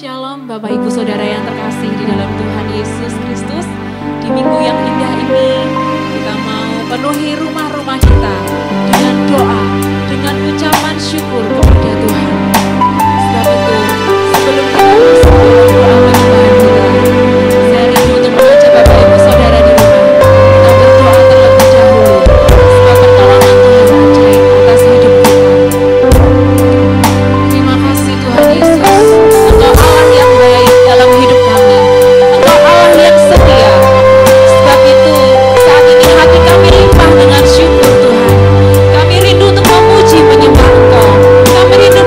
Shalom Bapak Ibu Saudara yang terkasih di dalam Tuhan Yesus Kristus. Di minggu yang indah ini kita mau penuhi rumah-rumah kita dengan doa, dengan ucapan syukur kepada Tuhan. Sebab itu sebelum kita masuk dalam doa penyembahan kita, saya rindu untuk mengajak Bapak Ibu Saudara di rumah, kita berdoa terlebih dahulu sebab pertolongan Tuhan ajaib atas hidup kita. Terima kasih Tuhan Yesus, Engkau Allah yang baik dalam hidup kami, Engkau Allah yang setia. Sebab itu saat ini hati kami limpah dengan syukur Tuhan. Kami rindu untuk memuji menyembah Engkau, kami rindu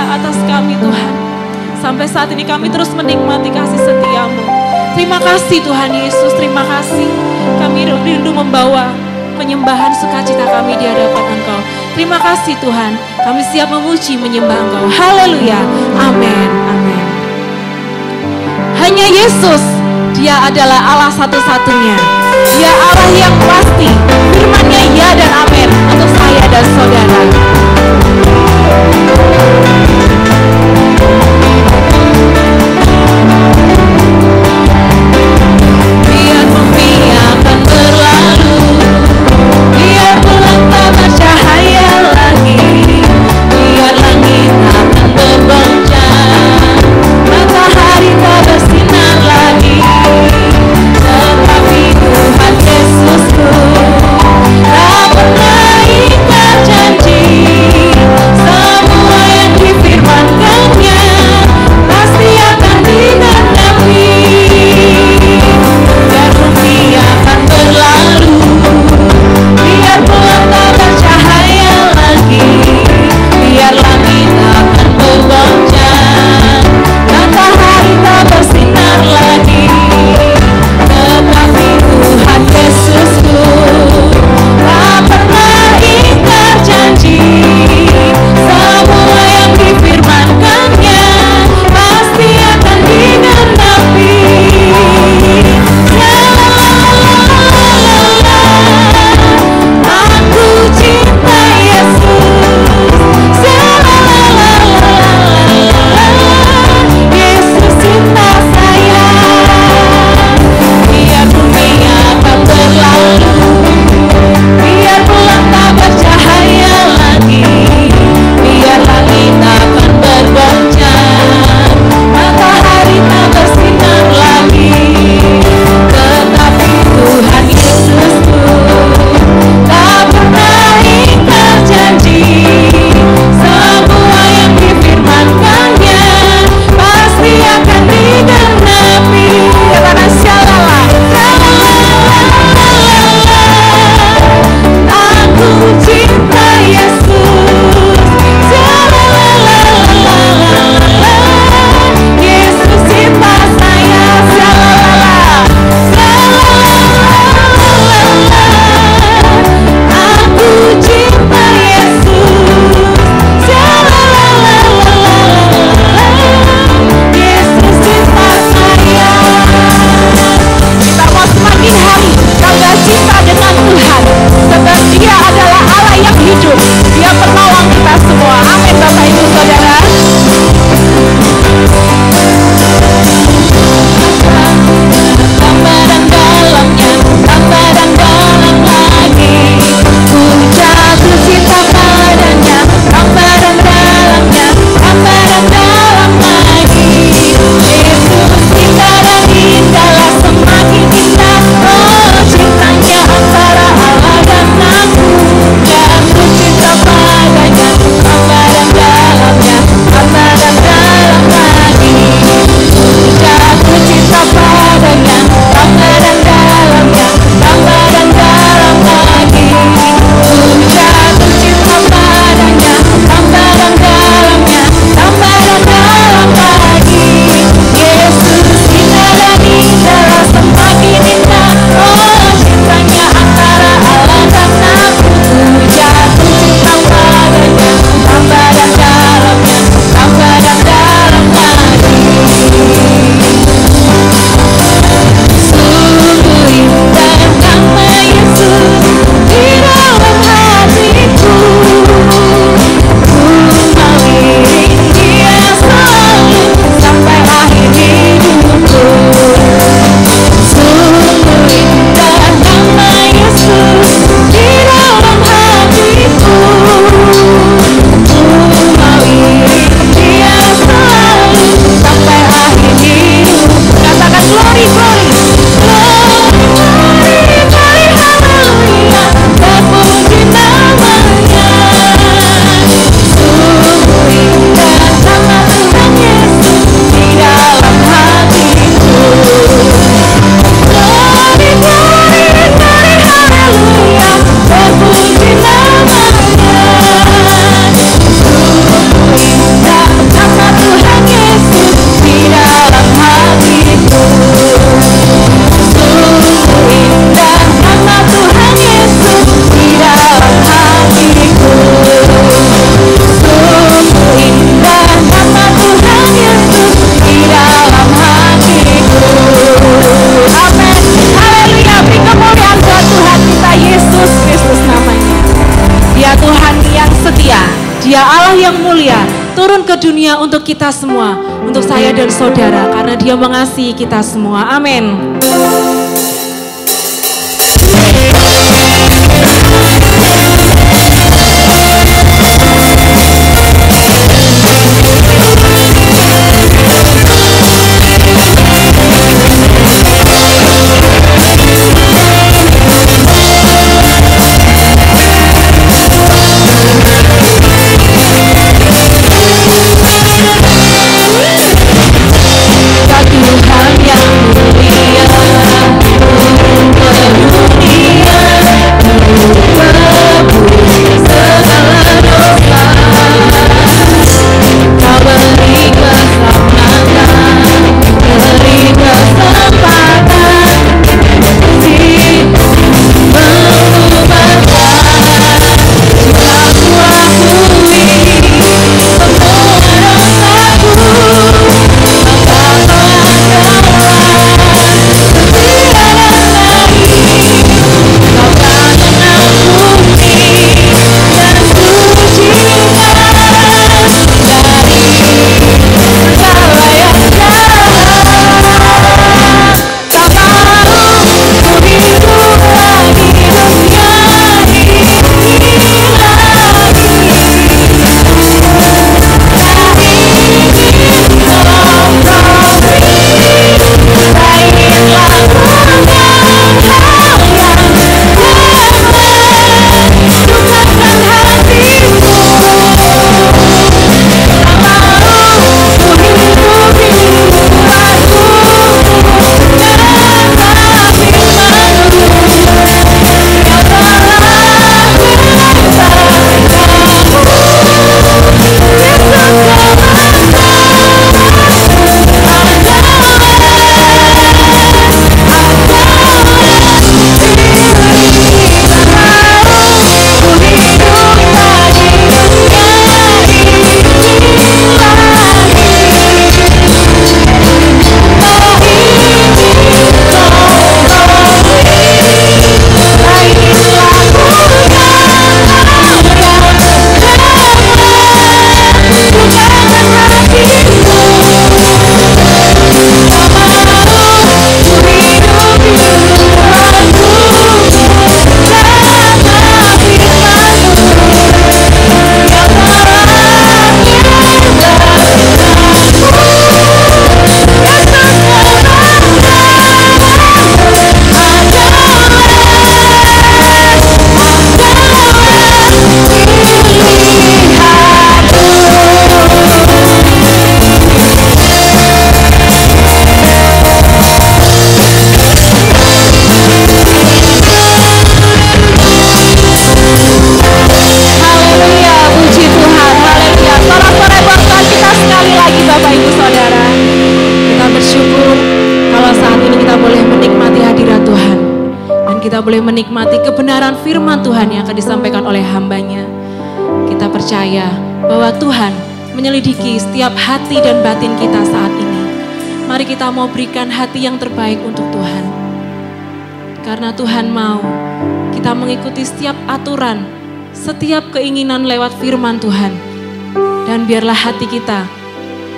atas kami Tuhan. Sampai saat ini kami terus menikmati kasih setia-Mu. Terima kasih Tuhan Yesus, terima kasih. Kami rindu membawa penyembahan sukacita kami di hadapan Engkau. Terima kasih Tuhan, kami siap memuji menyembah Engkau. Haleluya, amin, amin. Hanya Yesus, Dia adalah Allah satu-satunya. Dia Allah yang pasti, firman-Nya ya dan amin untuk saya dan saudara. Biar bumi akan berlalu, biar bulan tak bercahaya lagi, biar langit akan bergoncang, matahari tak bersinar lagi, tetapi Tuhan Yesusku tak pernah ingkar janji. Semua yang difirmankannya pasti akan digenapi. Biar bumi akan berlalu, biar bulan tak bercahaya lagi, biar langit akan bergoncang, matahari tak bersinar lagi, tetapi Tuhan Yesusku tak pernah ingkar janji. Semua yang difirmankannya pasti akan digenapi. Aku cinta Yesus. Allah yang mulia turun ke dunia untuk kita semua, untuk saya dan saudara, karena Dia mengasihi kita semua. Amin. Tuhan yang kita boleh menikmati kebenaran firman Tuhan yang akan disampaikan oleh hamba-Nya. Kita percaya bahwa Tuhan menyelidiki setiap hati dan batin kita saat ini. Mari kita mau berikan hati yang terbaik untuk Tuhan. Karena Tuhan mau kita mengikuti setiap aturan, setiap keinginan lewat firman Tuhan. Dan biarlah hati kita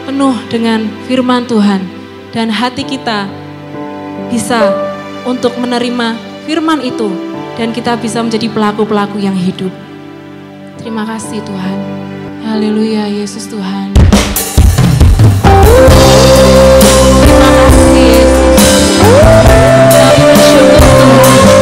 penuh dengan firman Tuhan. Dan hati kita bisa untuk menerima firman itu. Dan kita bisa menjadi pelaku-pelaku yang hidup. Terima kasih Tuhan. Haleluya, Yesus Tuhan. Terima kasih Yesus. Kami bersyukur Tuhan. Tuhan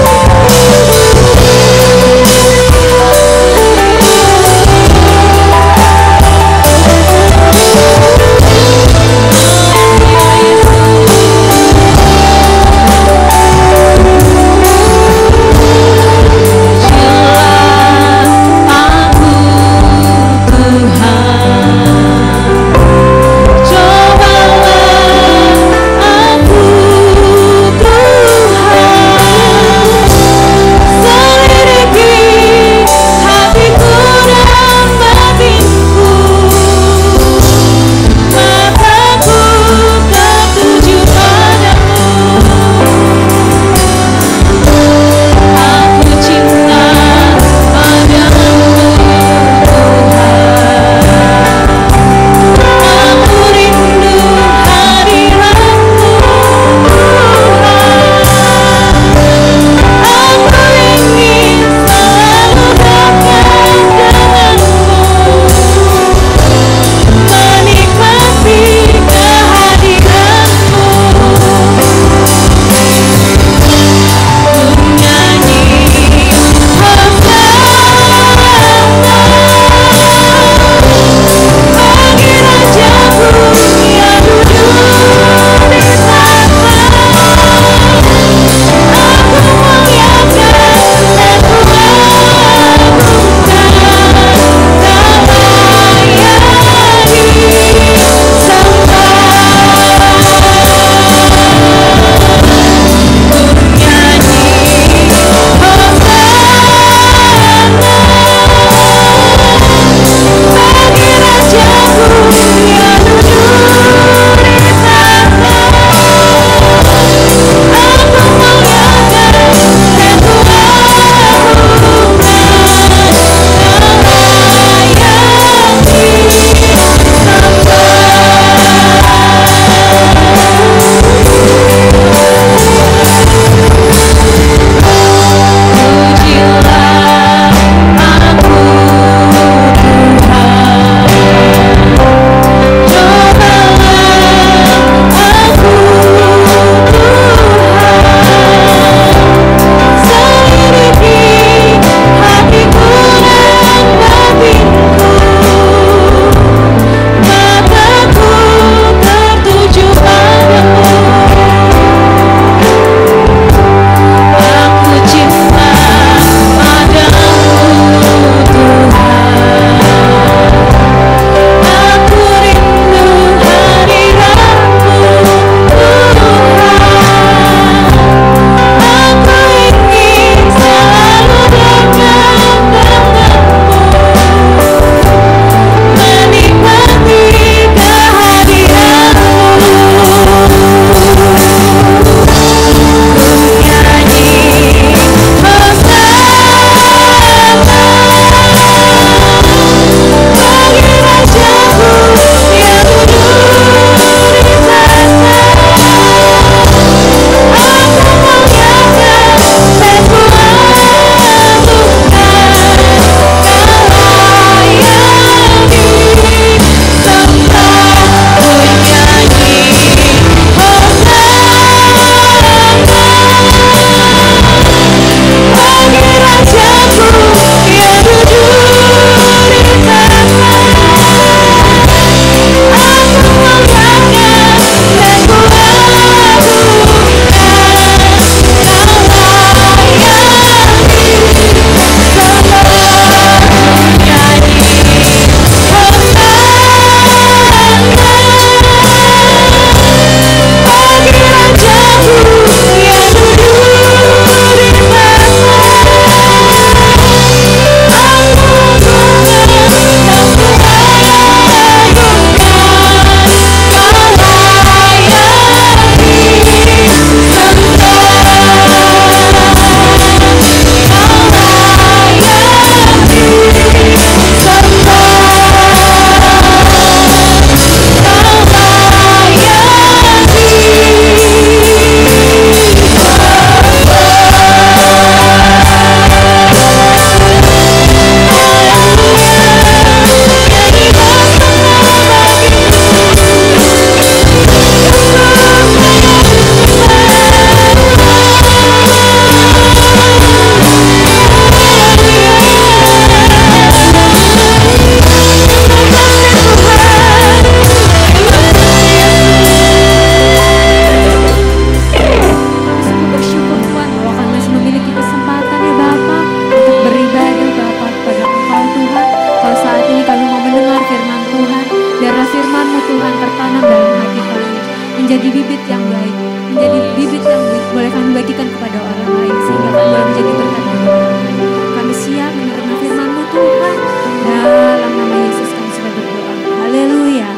menjadi bibit yang baik, menjadi bibit yang boleh kami bagikan kepada orang lain, sehingga kami boleh menjadi berkat bagi orang lain. Kami siap menerima firman-Mu Tuhan. Dalam nama Yesus kami sudah berdoa. Haleluya.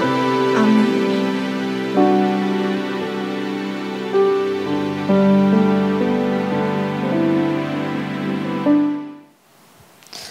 Amin.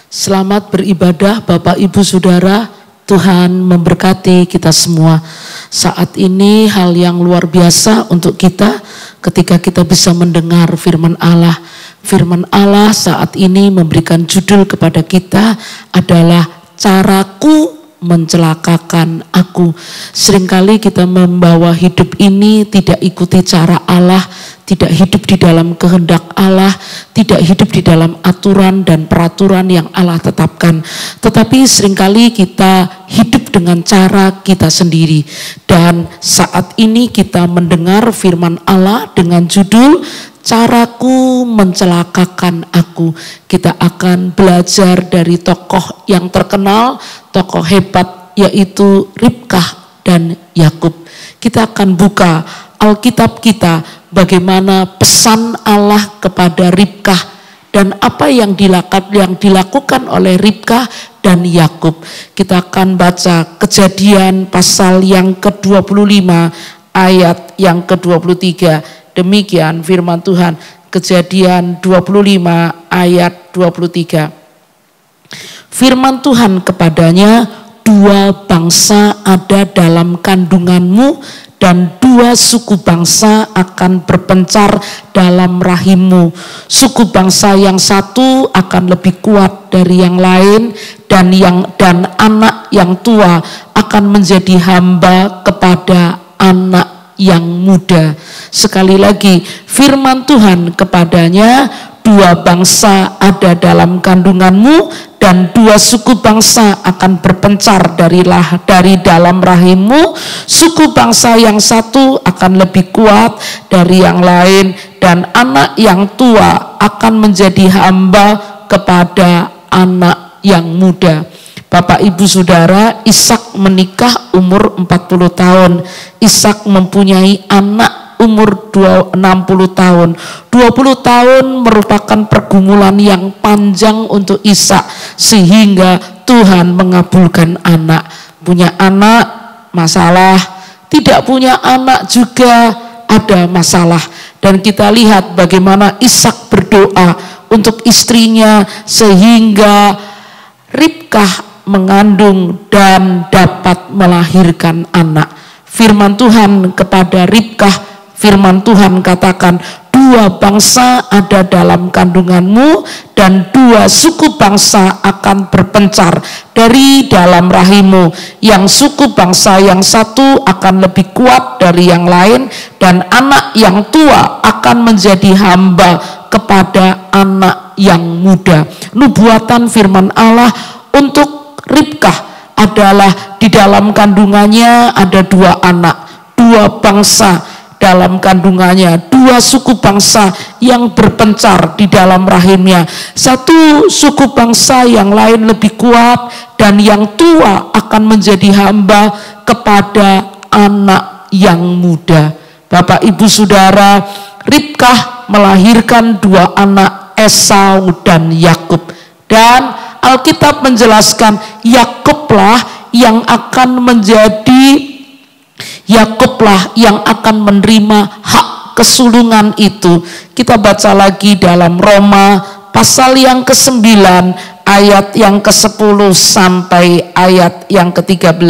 Selamat beribadah Bapak Ibu Saudara. Tuhan memberkati kita semua. Saat ini hal yang luar biasa untuk kita ketika kita bisa mendengar firman Allah. Firman Allah saat ini memberikan judul kepada kita adalah caraku mencelakakan aku. Seringkali kita membawa hidup ini tidak ikuti cara Allah, tidak hidup di dalam kehendak Allah, tidak hidup di dalam aturan dan peraturan yang Allah tetapkan. Tetapi seringkali kita hidup dengan cara kita sendiri. Dan saat ini kita mendengar firman Allah dengan judul caraku mencelakakan aku. Kita akan belajar dari tokoh yang terkenal, tokoh hebat, yaitu Ribkah dan Yakub. Kita akan buka Alkitab kita, bagaimana pesan Allah kepada Ribkah dan apa yang dilakukan oleh Ribkah dan Yakub. Kita akan baca Kejadian pasal yang ke-25 ayat yang ke-23. Demikian firman Tuhan, Kejadian 25 ayat 23. Firman Tuhan kepadanya, dua bangsa ada dalam kandunganmu dan dua suku bangsa akan berpencar dalam rahimmu. Suku bangsa yang satu akan lebih kuat dari yang lain dan anak yang tua akan menjadi hamba kepada anak yang muda. Sekali lagi, firman Tuhan kepadanya, dua bangsa ada dalam kandunganmu dan dua suku bangsa akan berpencar dari dalam rahimmu. Suku bangsa yang satu akan lebih kuat dari yang lain dan anak yang tua akan menjadi hamba kepada anak yang muda. Bapak Ibu Saudara, Ishak menikah umur 40 tahun. Ishak mempunyai anak umur 60 tahun. 20 tahun merupakan pergumulan yang panjang untuk Ishak sehingga Tuhan mengabulkan anak. Punya anak masalah, tidak punya anak juga ada masalah. Dan kita lihat bagaimana Ishak berdoa untuk istrinya sehingga Ribkah mengandung dan dapat melahirkan anak. Firman Tuhan kepada Ribkah, firman Tuhan katakan, dua bangsa ada dalam kandunganmu dan dua suku bangsa akan berpencar dari dalam rahimmu. Yang suku bangsa yang satu akan lebih kuat dari yang lain dan anak yang tua akan menjadi hamba kepada anak yang muda. Nubuatan firman Allah untuk Ribkah adalah di dalam kandungannya ada dua anak, dua bangsa dalam kandungannya, dua suku bangsa yang berpencar di dalam rahimnya. Satu suku bangsa yang lain lebih kuat dan yang tua akan menjadi hamba kepada anak yang muda. Bapak Ibu Saudara, Ribkah melahirkan dua anak, Esau dan Yakub. Dan Alkitab menjelaskan Yakublah yang akan menerima hak kesulungan itu. Kita baca lagi dalam Roma pasal yang ke-9 ayat yang ke-10 sampai ayat yang ke-13.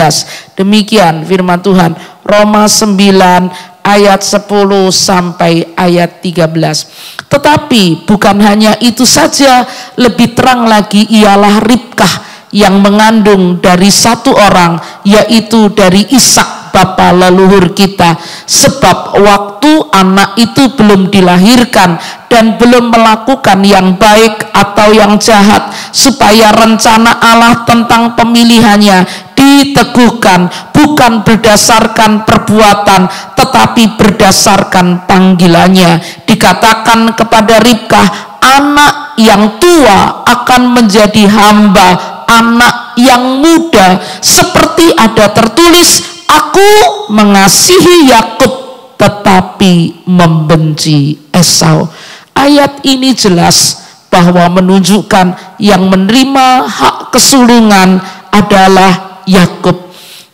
Demikian firman Tuhan, Roma 9 ayat 10 sampai ayat 13. Tetapi bukan hanya itu saja, lebih terang lagi ialah Ribkah yang mengandung dari satu orang, yaitu dari Ishak bapa leluhur kita. Sebab waktu anak itu belum dilahirkan dan belum melakukan yang baik atau yang jahat, supaya rencana Allah tentang pemilihannya diteguhkan bukan berdasarkan perbuatan tetapi berdasarkan panggilannya. Dikatakan kepada Ribkah, anak yang tua akan menjadi hamba anak yang muda, seperti ada tertulis, aku mengasihi Yakub tetapi membenci Esau. Ayat ini jelas bahwa menunjukkan yang menerima hak kesulungan adalah Yakub.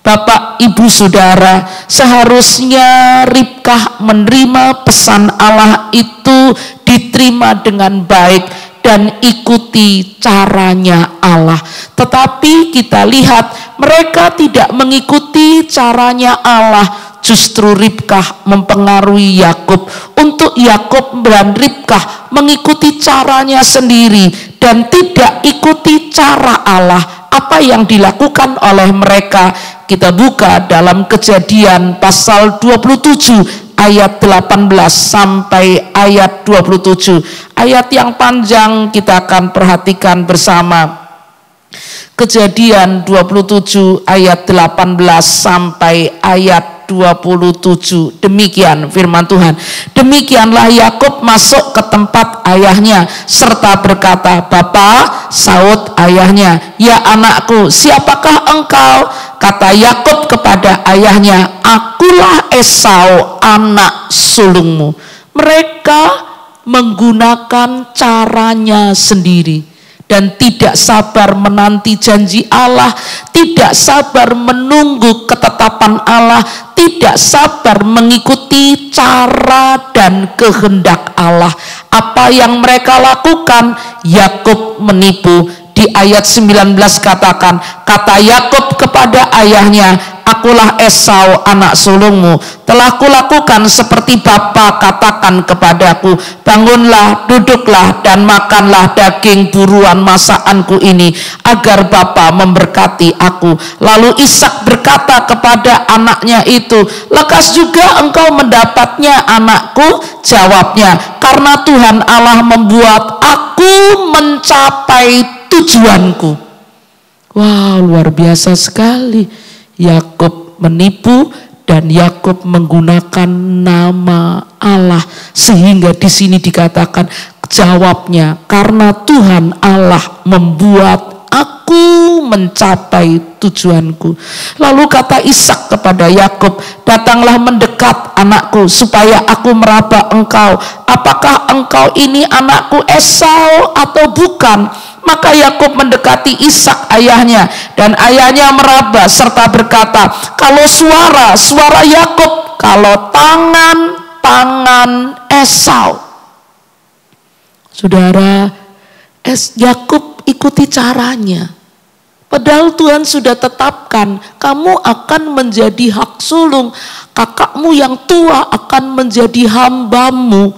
Bapak, Ibu, Saudara, seharusnya Ribkah menerima pesan Allah itu diterima dengan baik dan ikuti caranya Allah. Tetapi kita lihat mereka tidak mengikuti caranya Allah. Justru Ribkah mempengaruhi Yakub untuk Yakub dan Ribkah mengikuti caranya sendiri dan tidak ikuti cara Allah. Apa yang dilakukan oleh mereka? Kita buka dalam Kejadian pasal 27 ayat 18 sampai ayat 27. Ayat yang panjang kita akan perhatikan bersama. Kejadian 27 ayat 18 sampai ayat 27. Demikian firman Tuhan. Demikianlah Yakub masuk ke tempat ayahnya serta berkata, "Bapa." Saud ayahnya, "Ya anakku, siapakah engkau?" Kata Yakub kepada ayahnya, "Akulah Esau, anak sulungmu." Mereka menggunakan caranya sendiri dan tidak sabar menanti janji Allah, tidak sabar menunggu ketetapan Allah, tidak sabar mengikuti cara dan kehendak Allah. Apa yang mereka lakukan? Yakub menipu. Di ayat 19 katakan, kata Yakub kepada ayahnya, "Akulah Esau, anak sulungmu. Telah kulakukan seperti bapa katakan kepadaku. Bangunlah, duduklah, dan makanlah daging buruan masakanku ini, agar bapa memberkati aku." Lalu Ishak berkata kepada anaknya itu, "Lekas juga engkau mendapatnya, anakku." Jawabnya, "Karena Tuhan Allah membuat aku mencapai tujuanku." Wow, luar biasa sekali. Yakub menipu dan Yakub menggunakan nama Allah, sehingga di sini dikatakan jawabnya, "Karena Tuhan Allah membuat aku mencapai tujuanku." Lalu kata Ishak kepada Yakub, "Datanglah mendekat, anakku, supaya aku meraba engkau. Apakah engkau ini anakku Esau atau bukan?" Maka Yakub mendekati Ishak ayahnya, dan ayahnya meraba serta berkata, "Kalau suara Yakub, kalau tangan Esau." Saudara, Yakub ikuti caranya. Padahal Tuhan sudah tetapkan, kamu akan menjadi hak sulung, kakakmu yang tua akan menjadi hambamu.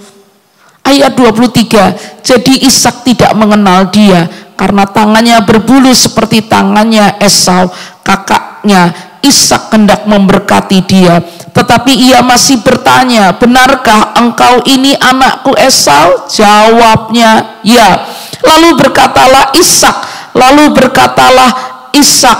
Ayat 23, jadi Ishak tidak mengenal dia karena tangannya berbulu seperti tangannya Esau, kakaknya. Ishak hendak memberkati dia, tetapi ia masih bertanya, "Benarkah engkau ini anakku Esau?" Jawabnya, "Ya." Lalu berkatalah Ishak,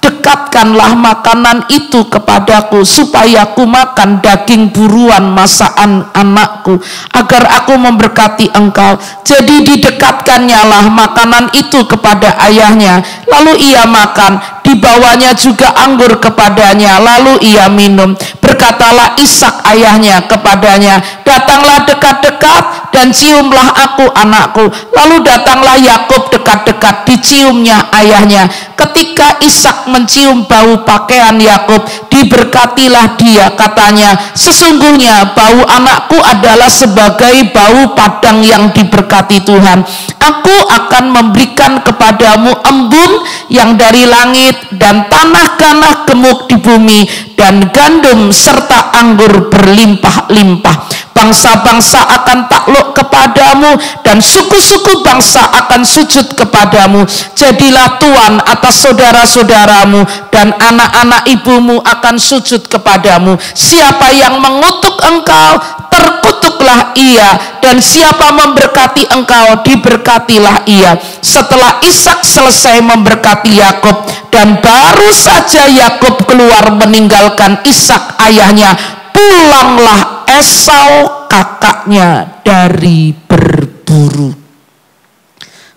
"Dekatkanlah makanan itu kepadaku, supaya aku makan daging buruan masakan anakku, agar aku memberkati engkau." Jadi didekatkannya lah makanan itu kepada ayahnya, lalu ia makan. Dibawanya juga anggur kepadanya, lalu ia minum. Berkatalah Ishak ayahnya kepadanya, "Datanglah dekat-dekat dan ciumlah aku, anakku." Lalu datanglah Yakub dekat-dekat, diciumnya ayahnya. Ketika Ishak mencium bau pakaian Yakub, diberkatilah dia, katanya, "Sesungguhnya bau anakku adalah sebagai bau padang yang diberkati Tuhan. Aku akan memberikan kepadamu embun yang dari langit dan tanah-tanah gemuk di bumi dan gandum serta anggur berlimpah-limpah. Bangsa-bangsa akan takluk kepadamu dan suku-suku bangsa akan sujud kepadamu. Jadilah tuan atas saudara-saudaramu dan anak-anak ibumu akan sujud kepadamu. Siapa yang mengutuk engkau, terkutuklah ia, dan siapa memberkati engkau, diberkatilah ia." Setelah Ishak selesai memberkati Yakub, dan baru saja Yakub keluar meninggalkan Ishak ayahnya, pulanglah Esau kakaknya dari berburu.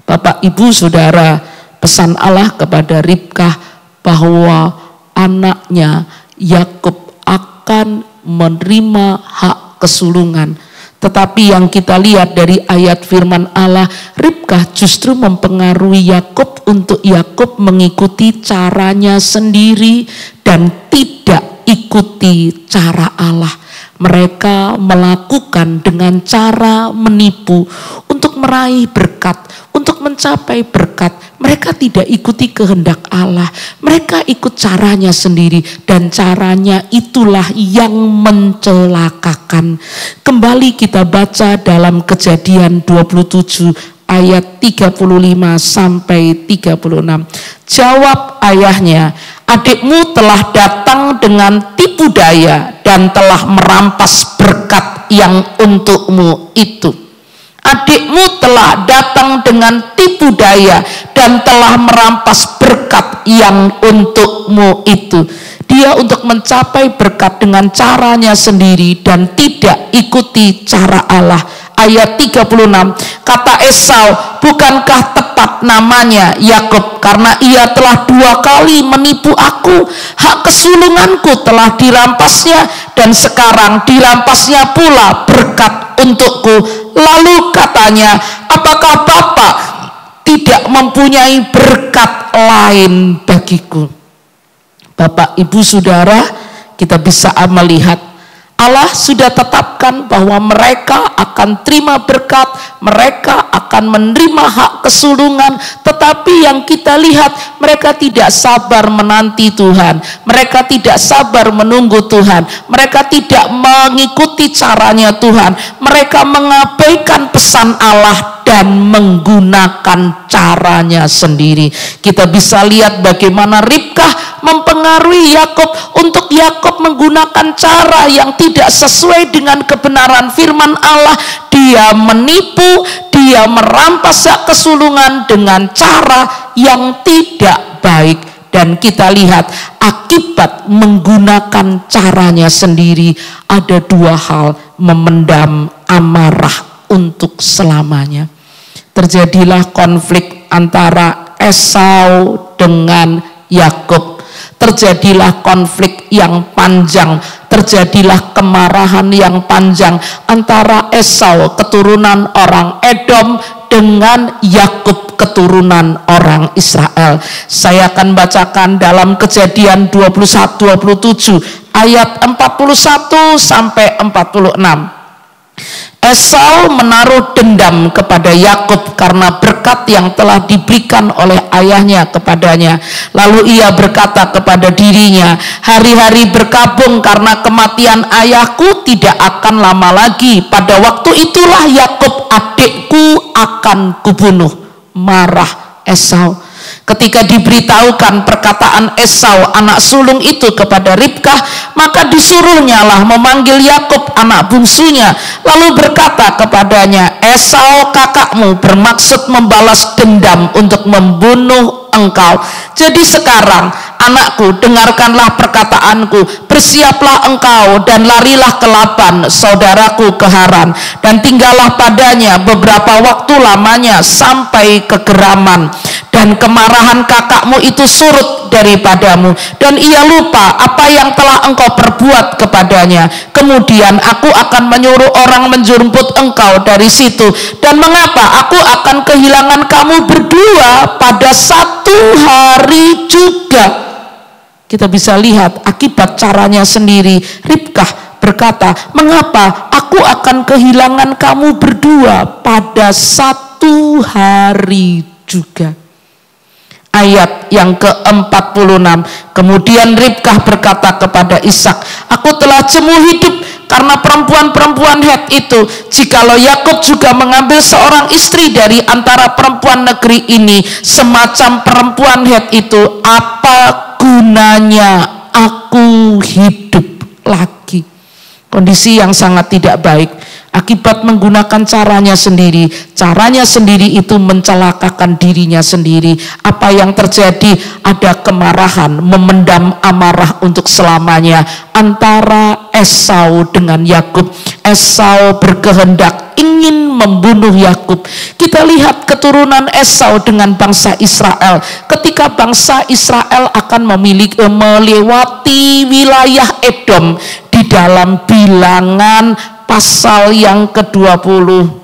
Bapak, Ibu, Saudara, pesan Allah kepada Ribkah bahwa anaknya Yakub akan menerima hak kesulungan. Tetapi yang kita lihat dari ayat firman Allah, Ribkah justru mempengaruhi Yakub untuk Yakub mengikuti caranya sendiri dan tidak ikuti cara Allah. Mereka melakukan dengan cara menipu untuk meraih berkat, untuk mencapai berkat. Mereka tidak ikuti kehendak Allah. Mereka ikut caranya sendiri dan caranya itulah yang mencelakakan. Kembali kita baca dalam Kejadian 27 ayat 35 sampai 36. Jawab ayahnya, adikmu telah datang dengan tipu daya dan telah merampas berkat yang untukmu itu. Adikmu telah datang dengan tipu daya dan telah merampas berkat yang untukmu itu. Dia untuk mencapai berkat dengan caranya sendiri dan tidak ikuti cara Allah. Ayat 36, kata Esau, bukankah tepat namanya Yakub karena ia telah 2 kali menipu aku. Hak kesulunganku telah dirampasnya dan sekarang dirampasnya pula berkat untukku. Lalu katanya, apakah Bapak tidak mempunyai berkat lain bagiku? Bapak, Ibu, Saudara, kita bisa melihat Allah sudah tetapkan bahwa mereka akan terima berkat, mereka akan menerima hak kesulungan, tetapi yang kita lihat mereka tidak sabar menanti Tuhan, mereka tidak sabar menunggu Tuhan, mereka tidak mengikuti caranya Tuhan, mereka mengabaikan pesan Allah dan menggunakan caranya sendiri. Kita bisa lihat bagaimana Ribkah mempengaruhi Yakub untuk Yakub menggunakan cara yang tidak sesuai dengan kebenaran firman Allah. Dia menipu, dia merampas hak kesulungan dengan cara yang tidak baik. Dan kita lihat akibat menggunakan caranya sendiri ada 2 hal, memendam amarah untuk selamanya. Terjadilah konflik antara Esau dengan Yakub. Terjadilah konflik yang panjang, terjadilah kemarahan yang panjang antara Esau keturunan orang Edom dengan Yakub keturunan orang Israel. Saya akan bacakan dalam Kejadian 21-27 ayat 41 sampai 46. Esau menaruh dendam kepada Yakub karena berkat yang telah diberikan oleh ayahnya kepadanya. Lalu ia berkata kepada dirinya, hari-hari berkabung karena kematian ayahku tidak akan lama lagi. Pada waktu itulah Yakub adikku akan kubunuh. Marah Esau. Ketika diberitahukan perkataan Esau anak sulung itu kepada Ribkah, maka disuruhnyalah memanggil Yakub anak bungsunya, lalu berkata kepadanya, Esau kakakmu bermaksud membalas dendam untuk membunuh engkau. Jadi sekarang anakku, dengarkanlah perkataanku, bersiaplah engkau dan larilah ke Laban saudaraku ke Haran, dan tinggallah padanya beberapa waktu lamanya sampai ke Geraman, dan kemarahan kakakmu itu surut daripadamu, dan ia lupa apa yang telah engkau perbuat kepadanya. Kemudian aku akan menyuruh orang menjemput engkau dari situ, dan mengapa aku akan kehilangan kamu berdua pada satu hari juga. Kita bisa lihat akibat caranya sendiri. Ribkah berkata, mengapa aku akan kehilangan kamu berdua pada satu hari juga. Ayat yang ke-46, kemudian Ribkah berkata kepada Ishak, aku telah jemu hidup karena perempuan-perempuan Het itu. Jikalau Yakub juga mengambil seorang istri dari antara perempuan negeri ini, semacam perempuan Het itu, apa gunanya aku hidup lagi? Kondisi yang sangat tidak baik akibat menggunakan caranya sendiri. Caranya sendiri itu mencelakakan dirinya sendiri. Apa yang terjadi? Ada kemarahan, memendam amarah untuk selamanya antara Esau dengan Yakub. Esau berkehendak ingin membunuh Yakub. Kita lihat keturunan Esau dengan bangsa Israel. Ketika bangsa Israel akan melewati wilayah Edom, di dalam Bilangan pasal yang ke-20.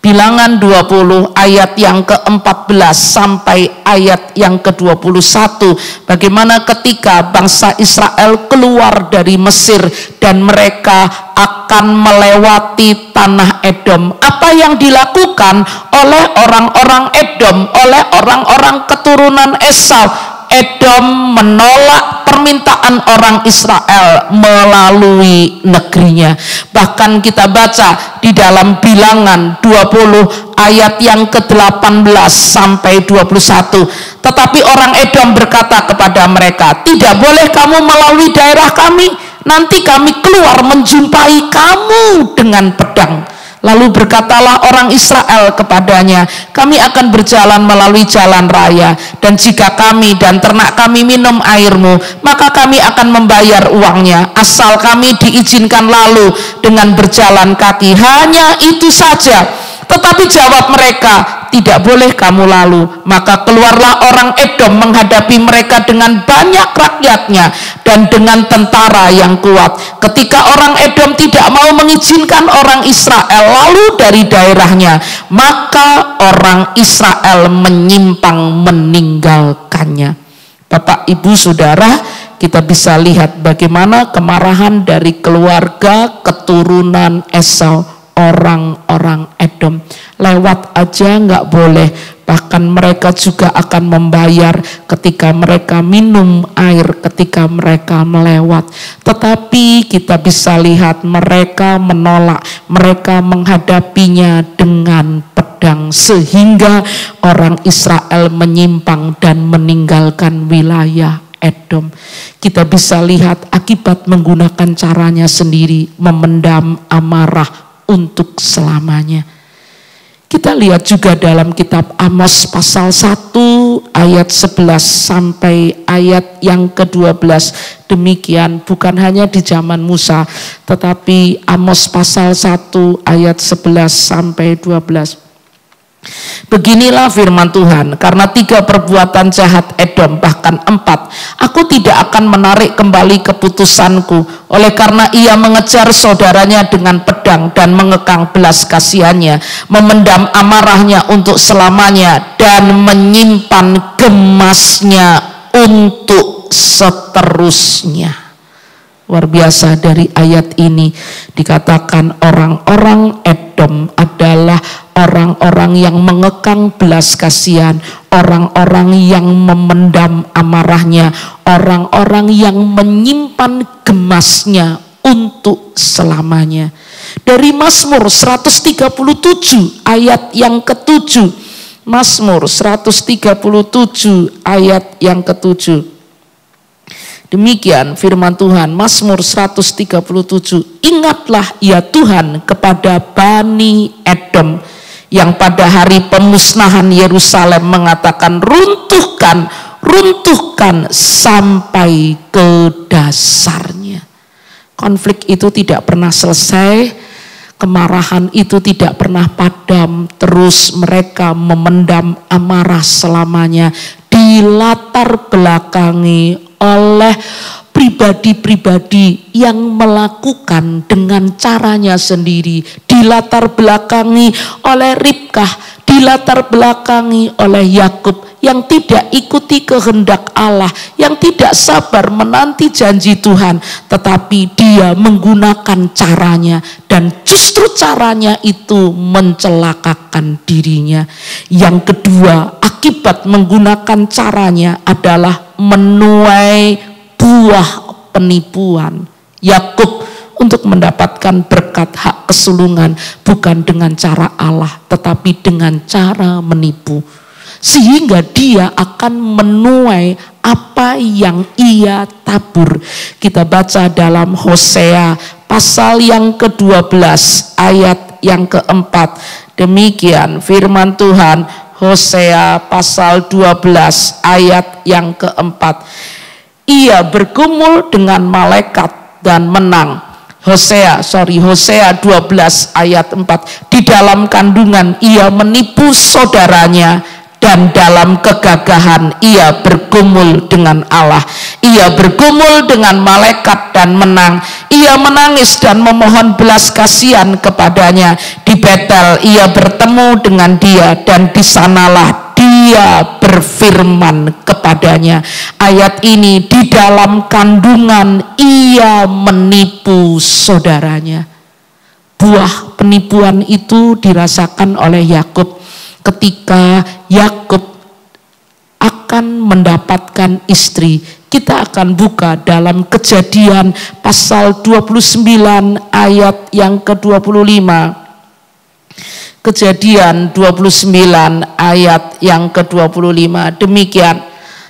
Bilangan 20 ayat yang ke-14 sampai ayat yang ke-21. Bagaimana ketika bangsa Israel keluar dari Mesir dan mereka akan melewati tanah Edom. Apa yang dilakukan oleh orang-orang Edom, oleh orang-orang keturunan Esau? Edom menolak permintaan orang Israel melalui negerinya. Bahkan kita baca di dalam Bilangan 20 ayat yang ke-18 sampai 21. Tetapi orang Edom berkata kepada mereka, tidak boleh kamu melalui daerah kami, nanti kami keluar menjumpai kamu dengan pedang. Lalu berkatalah orang Israel kepadanya, kami akan berjalan melalui jalan raya, dan jika kami dan ternak kami minum airmu, maka kami akan membayar uangnya, asal kami diizinkan lalu dengan berjalan kaki. Hanya itu saja. Tetapi jawab mereka, tidak boleh kamu lalu. Maka keluarlah orang Edom menghadapi mereka dengan banyak rakyatnya dan dengan tentara yang kuat. Ketika orang Edom tidak mau mengizinkan orang Israel lalu dari daerahnya, maka orang Israel menyimpang meninggalkannya. Bapak, Ibu, Saudara, kita bisa lihat bagaimana kemarahan dari keluarga keturunan Esau, orang-orang Edom. Lewat aja nggak boleh, bahkan mereka juga akan membayar ketika mereka minum air, ketika mereka melewat. Tetapi kita bisa lihat mereka menolak, mereka menghadapinya dengan pedang, sehingga orang Israel menyimpang dan meninggalkan wilayah Edom. Kita bisa lihat akibat menggunakan caranya sendiri, memendam amarah untuk selamanya. Kita lihat juga dalam kitab Amos pasal 1 ayat 11 sampai ayat yang ke-12. Demikian bukan hanya di zaman Musa, tetapi Amos pasal 1 ayat 11 sampai 12. Beginilah firman Tuhan, karena 3 perbuatan jahat Edom, bahkan 4, aku tidak akan menarik kembali keputusanku. Oleh karena ia mengejar saudaranya dengan pedang dan mengekang belas kasihannya, memendam amarahnya untuk selamanya, dan menyimpan gemasnya untuk seterusnya. Luar biasa, dari ayat ini dikatakan orang-orang Edom adalah orang-orang yang mengekang belas kasihan, orang-orang yang memendam amarahnya, orang-orang yang menyimpan gemasnya untuk selamanya. Dari Mazmur 137 ayat yang ke-7. Mazmur 137 ayat yang ke-7. Demikian firman Tuhan, Mazmur 137. Ingatlah ya Tuhan kepada Bani Edom, yang pada hari pemusnahan Yerusalem mengatakan, runtuhkan, runtuhkan sampai ke dasarnya. Konflik itu tidak pernah selesai, kemarahan itu tidak pernah padam, terus mereka memendam amarah selamanya, dilatar belakangi oleh pribadi-pribadi yang melakukan dengan caranya sendiri, dilatar belakangi oleh Ribkah, dilatar belakangi oleh Yakub yang tidak ikuti kehendak Allah, yang tidak sabar menanti janji Tuhan, tetapi dia menggunakan caranya, dan justru caranya itu mencelakakan dirinya. Yang kedua, akibat menggunakan caranya adalah menuai buah penipuan. Yakub untuk mendapatkan berkat hak kesulungan bukan dengan cara Allah, tetapi dengan cara menipu, sehingga dia akan menuai apa yang ia tabur. Kita baca dalam Hosea pasal yang ke-12 ayat yang ke-4. Demikian firman Tuhan, Hosea pasal 12 ayat yang ke-4. Ia bergumul dengan malaikat dan menang. Hosea 12 ayat 4. Di dalam kandungan ia menipu saudaranya, dan dalam kegagahan ia bergumul dengan Allah. Ia bergumul dengan malaikat dan menang. Ia menangis dan memohon belas kasihan kepadanya. Di Betel ia bertemu dengan dia, dan di sanalah dia berfirman kepadanya. Ayat ini, di dalam kandungan ia menipu saudaranya. Buah penipuan itu dirasakan oleh Yakub ketika Yakub akan mendapatkan istri. Kita akan buka dalam Kejadian pasal 29 ayat yang ke-25. Kejadian 29 ayat yang ke-25. Demikian.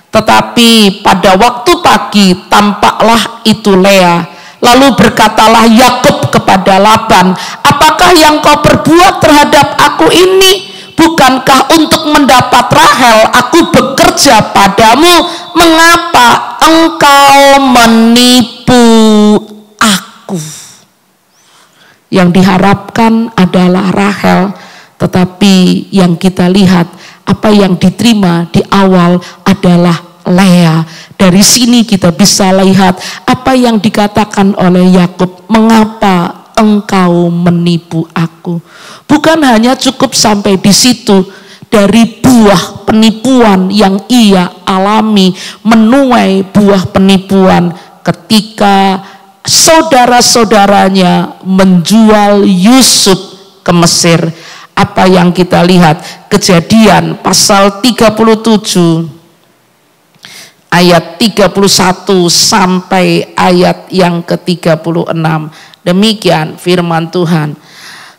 Tetapi pada waktu pagi tampaklah itu Lea. Lalu berkatalah Yakub kepada Laban, apakah yang kau perbuat terhadap aku ini? Bukankah untuk mendapat Rahel aku bekerja padamu? Mengapa engkau menipu aku? Yang diharapkan adalah Rahel, tetapi yang kita lihat, apa yang diterima di awal adalah Lea. Dari sini kita bisa lihat apa yang dikatakan oleh Yakub, mengapa engkau menipu aku? Bukan hanya cukup sampai di situ, dari buah penipuan yang ia alami, menuai buah penipuan ketika saudara-saudaranya menjual Yusuf ke Mesir. Apa yang kita lihat? Kejadian pasal 37 ayat 31 sampai ayat yang ke-36. Demikian firman Tuhan.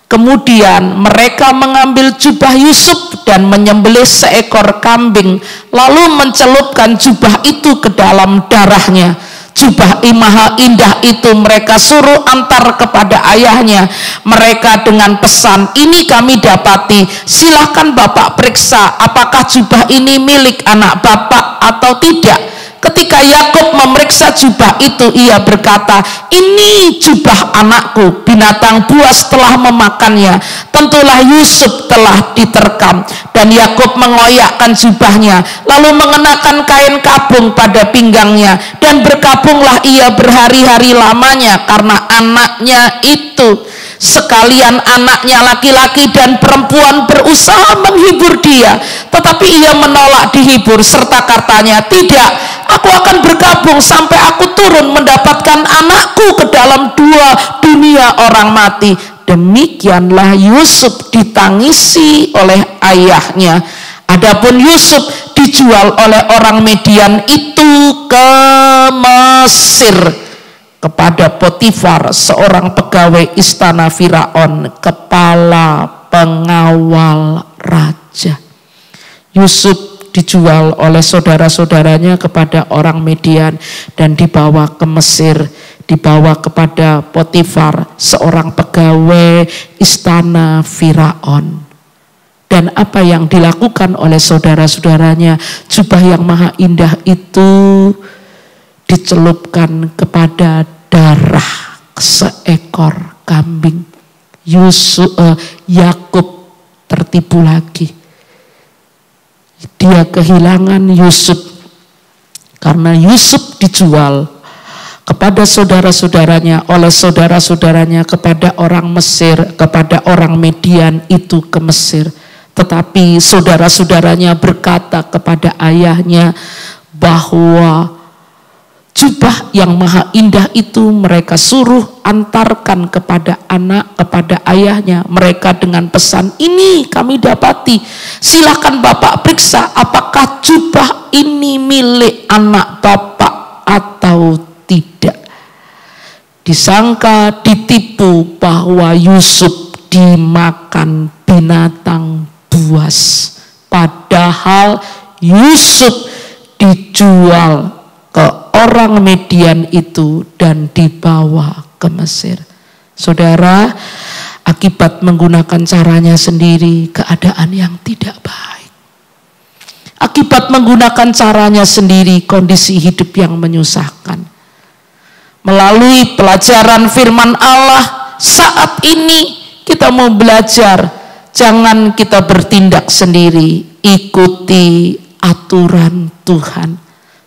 Kemudian mereka mengambil jubah Yusuf dan menyembelih seekor kambing, lalu mencelupkan jubah itu ke dalam darahnya. Jubah maha indah itu mereka suruh antar kepada ayahnya. Mereka dengan pesan, ini kami dapati, silahkan Bapak periksa apakah jubah ini milik anak Bapak atau tidak. Ketika Yakub memeriksa jubah itu, ia berkata, ini jubah anakku, binatang buas telah memakannya, tentulah Yusuf telah diterkam. Dan Yakub mengoyakkan jubahnya, lalu mengenakan kain kabung pada pinggangnya, dan berkabunglah ia berhari-hari lamanya karena anaknya itu. Sekalian anaknya laki-laki dan perempuan berusaha menghibur dia, tetapi ia menolak dihibur serta katanya, tidak, aku akan bergabung sampai aku turun mendapatkan anakku ke dalam dua dunia orang mati. Demikianlah Yusuf ditangisi oleh ayahnya. Adapun Yusuf dijual oleh orang Midian itu ke Mesir kepada Potifar, seorang pegawai istana Firaun, kepala pengawal raja. Yusuf dijual oleh saudara-saudaranya kepada orang Midian dan dibawa ke Mesir, dibawa kepada Potifar, seorang pegawai istana Firaun. Dan apa yang dilakukan oleh saudara-saudaranya, jubah yang maha indah itu dicelupkan kepada darah seekor kambing. Yakub tertipu lagi. Dia kehilangan Yusuf karena Yusuf dijual kepada saudara-saudaranya, oleh saudara-saudaranya kepada orang Mesir, kepada orang Midian itu ke Mesir. Tetapi saudara-saudaranya berkata kepada ayahnya bahwa jubah yang maha indah itu mereka suruh antarkan kepada kepada ayahnya. Mereka dengan pesan, ini kami dapati, silakan Bapak periksa apakah jubah ini milik anak Bapak atau tidak. Disangka ditipu bahwa Yusuf dimakan binatang buas, padahal Yusuf dijual ke orang Midian itu dan dibawa ke Mesir. Saudara, akibat menggunakan caranya sendiri, keadaan yang tidak baik. Akibat menggunakan caranya sendiri, kondisi hidup yang menyusahkan. Melalui pelajaran firman Allah saat ini kita mau belajar, jangan kita bertindak sendiri, ikuti aturan Tuhan.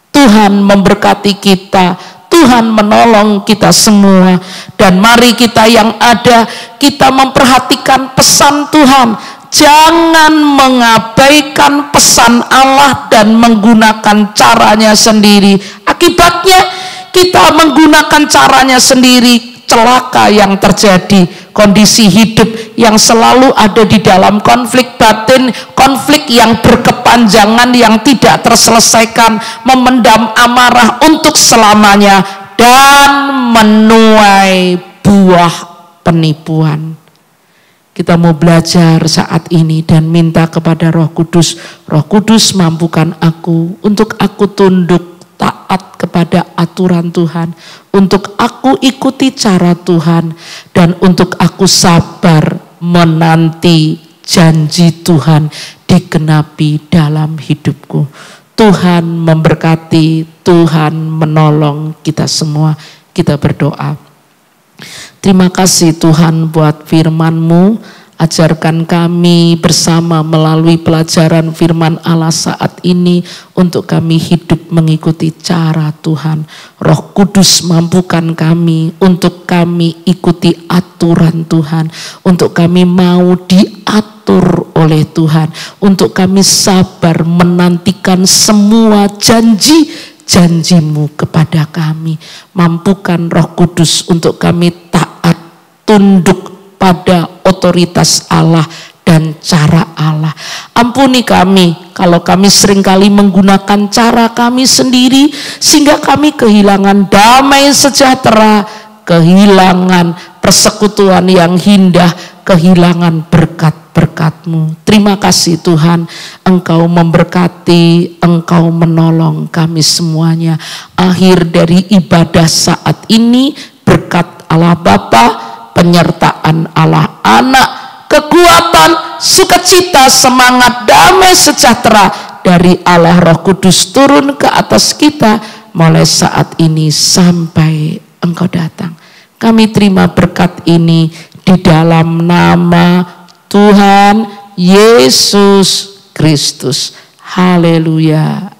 Tuhan memberkati kita, Tuhan menolong kita semua. Dan mari kita yang ada, kita memperhatikan pesan Tuhan. Jangan mengabaikan pesan Allah dan menggunakan caranya sendiri. Akibatnya kita menggunakan caranya sendiri, celaka yang terjadi. Kondisi hidup yang selalu ada di dalam konflik batin, konflik yang berkepanjangan, yang tidak terselesaikan, memendam amarah untuk selamanya, dan menuai buah penipuan. Kita mau belajar saat ini dan minta kepada Roh Kudus. Roh Kudus, mampukan aku untuk aku tunduk taat kepada aturan Tuhan, untuk aku ikuti cara Tuhan, dan untuk aku sabar menanti janji Tuhan digenapi dalam hidupku. Tuhan memberkati, Tuhan menolong kita semua. Kita berdoa. Terima kasih Tuhan buat firman-Mu. Ajarkan kami bersama melalui pelajaran firman Allah saat ini untuk kami hidup mengikuti cara Tuhan. Roh Kudus, mampukan kami untuk kami ikuti aturan Tuhan, untuk kami mau diatur oleh Tuhan, untuk kami sabar menantikan semua janji-Mu kepada kami. Mampukan Roh Kudus untuk kami taat, tunduk pada otoritas Allah dan cara Allah. Ampuni kami kalau kami seringkali menggunakan cara kami sendiri, sehingga kami kehilangan damai sejahtera, kehilangan persekutuan yang indah, kehilangan berkat-berkat-Mu. Terima kasih Tuhan, Engkau memberkati, Engkau menolong kami semuanya. Akhir dari ibadah saat ini, berkat Allah Bapa, penyertaan Allah Anak, kekuatan, sukacita, semangat, damai sejahtera dari Allah Roh Kudus turun ke atas kita mulai saat ini sampai Engkau datang. Kami terima berkat ini di dalam nama Tuhan Yesus Kristus. Haleluya.